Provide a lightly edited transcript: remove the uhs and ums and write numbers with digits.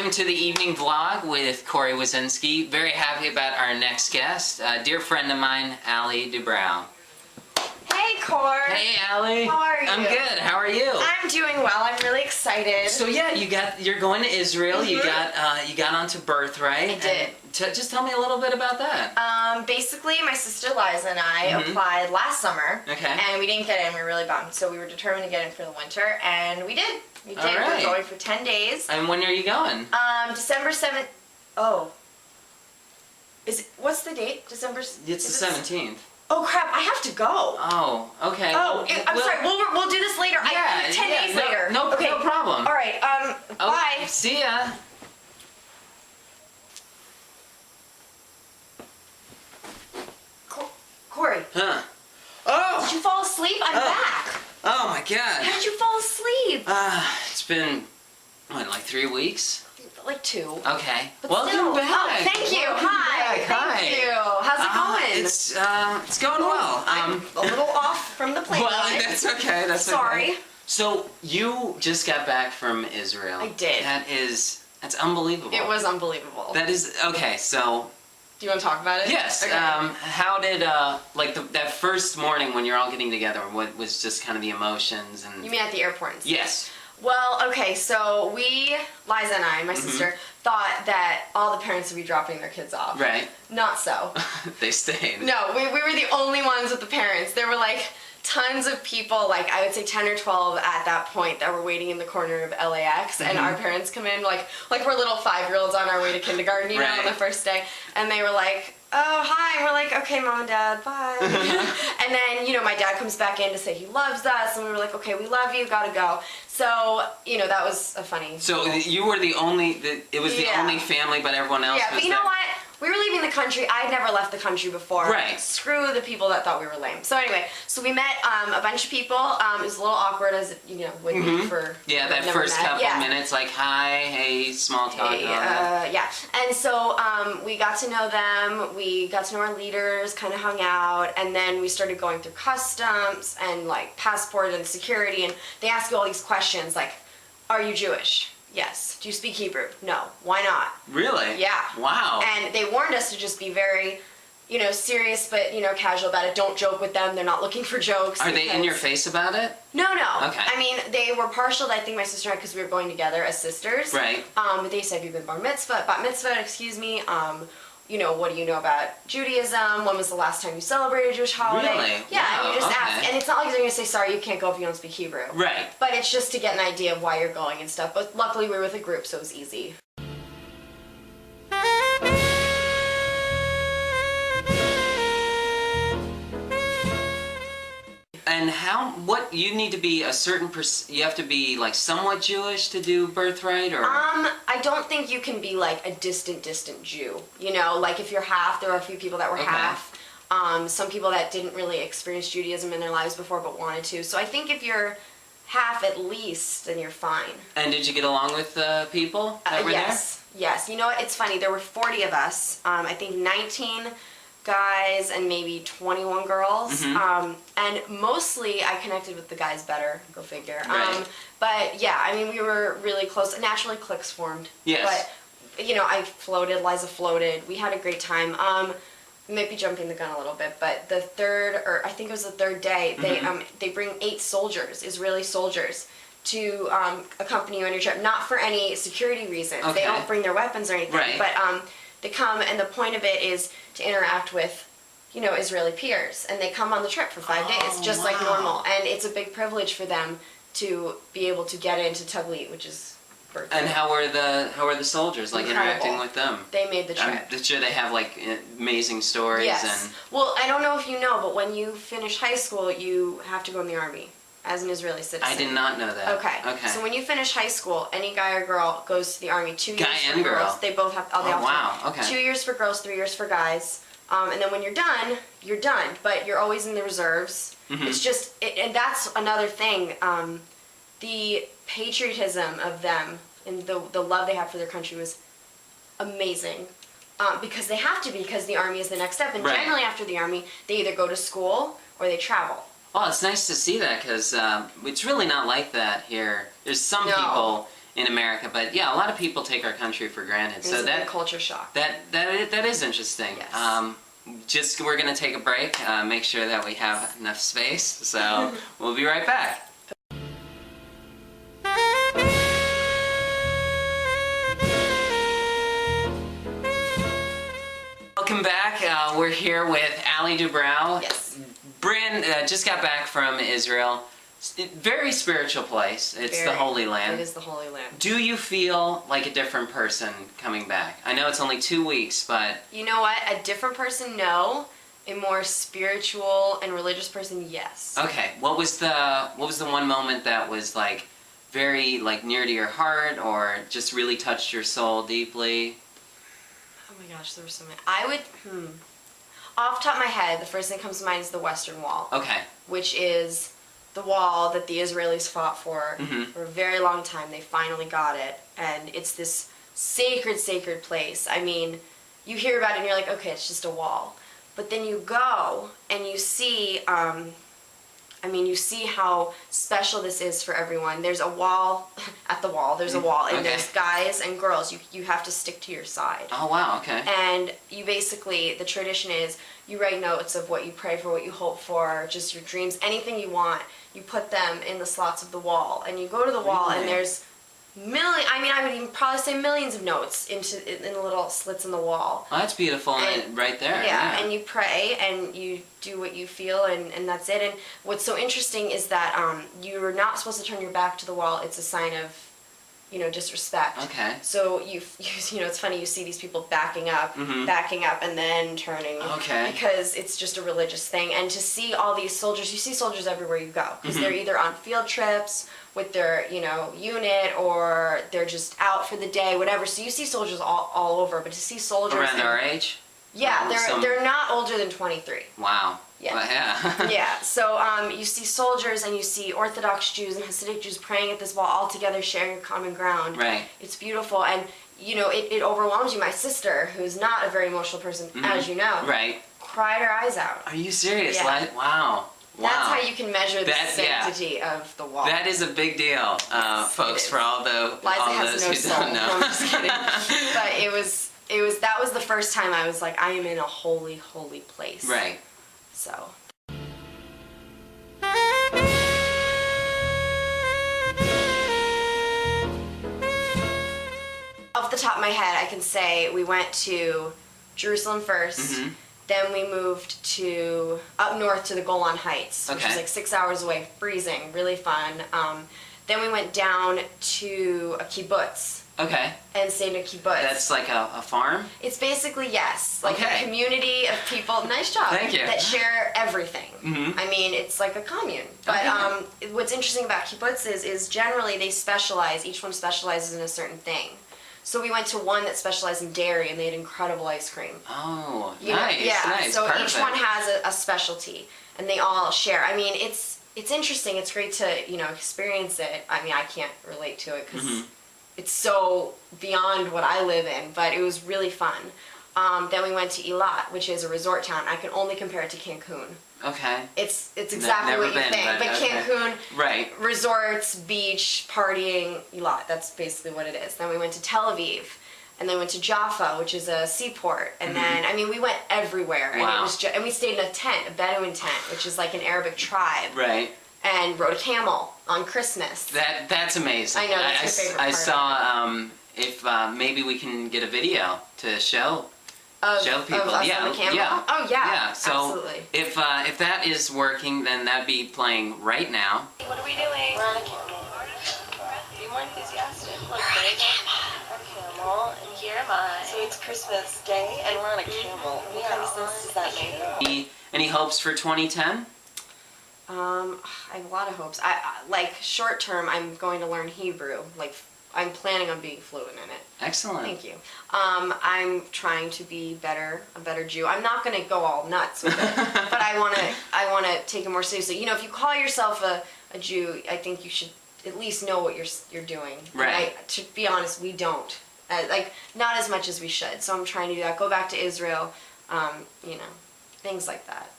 Welcome to the evening vlog with Corey Wazinski. Very happy about our next guest, a dear friend of mine, Allie Dubrow. Hey, Cor. Hey, Allie. How are you? I'm good. How are you? I'm doing well. I'm really excited. So yeah, you're going to Israel. Mm-hmm. You got onto Birthright. I did. Just tell me a little bit about that. Basically, my sister Liza and I applied last summer. Okay. And we didn't get in. We were really bummed. So we were determined to get in for the winter, and we did. We did. All right. We're going for 10 days. And when are you going? December 7th. Oh. What's the date? December. It's the 17th. Oh crap! I have to go. Oh, okay. Oh, I'm sorry. We'll do this later. Yeah, 10 days later. No problem. All right. Bye. See ya. Corey. Huh? Oh! Did you fall asleep? I'm back. Oh my God. How did you fall asleep? It's been what, like 3 weeks? Like 2. Okay. But Welcome still. back. Oh, thank you. Welcome Hi. back. Thank you. How's it going? It's going well. I'm a little off from the plane. Well, that's okay. That's Sorry. okay. So you just got back from Israel. I did. That's unbelievable. It was unbelievable. That is okay. So. Do you want to talk about it? Yes. Okay. How did that first morning when you're all getting together? What was just kind of the emotions and? You mean at the airport? And stuff? Yes. Well, okay, so Liza and I, my sister, thought that all the parents would be dropping their kids off. Right. Not so. They stayed. No, we were the only ones with the parents. There were like tons of people, like I would say 10 or 12 at that point, that were waiting in the corner of LAX, and our parents come in like we're little 5-year-olds on our way to kindergarten, you know, on the first day, and they were like, oh, hi, and we're like, okay, Mom and Dad, bye. And then, you know, my dad comes back in to say he loves us, and we were like, okay, we love you, gotta go. So, you know, that was a funny... So you were the only, it was the only family, but everyone else was but you know what? We were leaving the country. I'd never left the country before. Right. Screw the people that thought we were lame. So anyway, so we met a bunch of people. It was a little awkward, as you know, would be for that first couple minutes, like hi, hey, small talk. Hey, yeah. And so we got to know them. We got to know our leaders. Kind of hung out, and then we started going through customs and like passport and security, and they ask you all these questions like, "Are you Jewish?" Yes. Do you speak Hebrew? No. Why not? Really? Yeah. Wow. And they warned us to just be very, you know, serious but, you know, casual about it. Don't joke with them. They're not looking for jokes. Are they in your face about it? No. Okay. I mean, they were partial to, I think, my sister and I, because we were going together as sisters. Right. But they said, you've been bat mitzvah, excuse me. You know, what do you know about Judaism? When was the last time you celebrated a Jewish holiday? Really? Yeah, Wow, and you just okay. ask. And it's not like they're going to say, sorry, you can't go if you don't speak Hebrew. Right. But it's just to get an idea of why you're going and stuff. But luckily, we were with a group, so it was easy. And you need to be a certain you have to be like somewhat Jewish to do Birthright, or? I don't think you can be like a distant Jew. You know, like if you're half, there are a few people that were half. Some people that didn't really experience Judaism in their lives before but wanted to. So I think if you're half at least, then you're fine. And did you get along with the people that were yes. Yes. You know what? It's funny. There were 40 of us. I think 19 guys and maybe 21 girls. And mostly I connected with the guys better, go figure. Right. But yeah, I mean, we were really close. Naturally, cliques formed. Yes. But, you know, I floated, Liza floated. We had a great time. Might be jumping the gun a little bit, but the third, or I think it was the third day, they bring 8 soldiers, Israeli soldiers, to accompany you on your trip. Not for any security reasons. Okay. They don't bring their weapons or anything. Right. But they come, and the point of it is to interact with, you know, Israeli peers, and they come on the trip for 5 days, just like normal. And it's a big privilege for them to be able to get into Taglit, which is birthday. And how were the soldiers like interacting with them? They made the trip. I'm sure they have like amazing stories. Yes. And well, I don't know if you know, but when you finish high school, you have to go in the army as an Israeli citizen. I did not know that. Okay. So when you finish high school, any guy or girl goes to the army. 2 years Guy for and girls. girl. They both have. Oh, wow. Okay. 2 years for girls, 3 years for guys. And then when you're done, you're done. But you're always in the reserves. It's just, and that's another thing. The patriotism of them and the love they have for their country was amazing. Because they have to be, because the army is the next step. And generally after the army, they either go to school or they travel. Well, it's nice to see that, because it's really not like that here. There's some people in America. But yeah, a lot of people take our country for granted. It's So a big culture shock. that is interesting. Yes. We're gonna take a break, make sure that we have enough space. So we'll be right back. Welcome back. We're here with Allie Dubrow. Yes. Bryn just got back from Israel. Very spiritual place. It's the Holy Land. It is the Holy Land. Do you feel like a different person coming back? I know it's only 2 weeks, but... You know what? A different person, no. A more spiritual and religious person, yes. Okay. What was the one moment that was like very like near to your heart or just really touched your soul deeply? Oh my gosh, there were so many. I would, off the top of my head, the first thing that comes to mind is the Western Wall. Okay. Which is the wall that the Israelis fought for for a very long time. They finally got it. And it's this sacred, sacred place. I mean, you hear about it and you're like, okay, it's just a wall. But then you go and you see, you see how special this is for everyone. There's a wall, at the wall, there's a wall, and there's guys and girls. You have to stick to your side. Oh, wow, okay. And you basically, the tradition is, you write notes of what you pray for, what you hope for, just your dreams, anything you want. You put them in the slots of the wall. And you go to the wall, and there's I would even probably say millions of notes in the little slits in the wall. Oh, that's beautiful, and right there. Yeah, and you pray, and you do what you feel, and that's it. And what's so interesting is that you're not supposed to turn your back to the wall. It's a sign of, disrespect. Okay. So it's funny, you see these people backing up, and then turning. Okay. Because it's just a religious thing. And to see all these soldiers, you see soldiers everywhere you go. Because they're either on field trips with their, unit, or they're just out for the day, whatever. So you see soldiers all over. But to see soldiers... Around our age? Yeah, they're not older than 23. Wow. Yeah. Well, yeah. Yeah. So you see soldiers and you see Orthodox Jews and Hasidic Jews praying at this wall all together, sharing a common ground. Right. It's beautiful, and it overwhelms you. My sister, who's not a very emotional person, as you know, right, cried her eyes out. Are you serious? Yeah. Like, wow. That's how you can measure the sanctity yeah. of the wall. That is a big deal, folks. For all Liza has those no who soul. don't know. No, I'm just kidding. But that was the first time I was like, I am in a holy, holy place. Right. So. Off the top of my head, I can say we went to Jerusalem first. Then we moved to up north to the Golan Heights, which is like 6 hours away, freezing, really fun. Then we went down to a kibbutz. Okay. And stayed in a kibbutz. That's like a farm? It's basically, yes, like a community of people, nice job, Thank you. that share everything. I mean, it's like a commune. But what's interesting about kibbutz is generally they specialize, each one specializes in a certain thing. So we went to one that specialized in dairy, and they had incredible ice cream. Oh, nice, nice, so perfect. each one has a specialty, and they all share. I mean, it's interesting. It's great to, experience it. I mean, I can't relate to it because it's so beyond what I live in, but it was really fun. Then we went to Eilat, which is a resort town. I can only compare it to Cancun. Okay. It's exactly what you think. But Cancun, right. Resorts, beach, partying, Eilat. That's basically what it is. Then we went to Tel Aviv, and then went to Jaffa, which is a seaport. And then, we went everywhere. And wow. It was and we stayed in a tent, a Bedouin tent, which is like an Arabic tribe. Right. And rode a camel on Christmas. That's amazing. I know, that's my favorite part. I saw if maybe we can get a video to show people. Of us on the camel? Oh yeah. Yeah. So absolutely. If that is working, then that'd be playing right now. What are we doing? We're on a camel. Be more enthusiastic. We're on a camel, and here am I. So it's Christmas Day, and we're on a camel. What kind of sense does that make? Any hopes for 2010? I have a lot of hopes. I like short term. I'm going to learn Hebrew. Like I'm planning on being fluent in it. Excellent. Thank you. I'm trying to be a better Jew. I'm not going to go all nuts with it, but I want to take it more seriously. If you call yourself a Jew, I think you should at least know what you're doing. Right. To be honest, we don't. Not as much as we should. So I'm trying to do that. Go back to Israel. Things like that.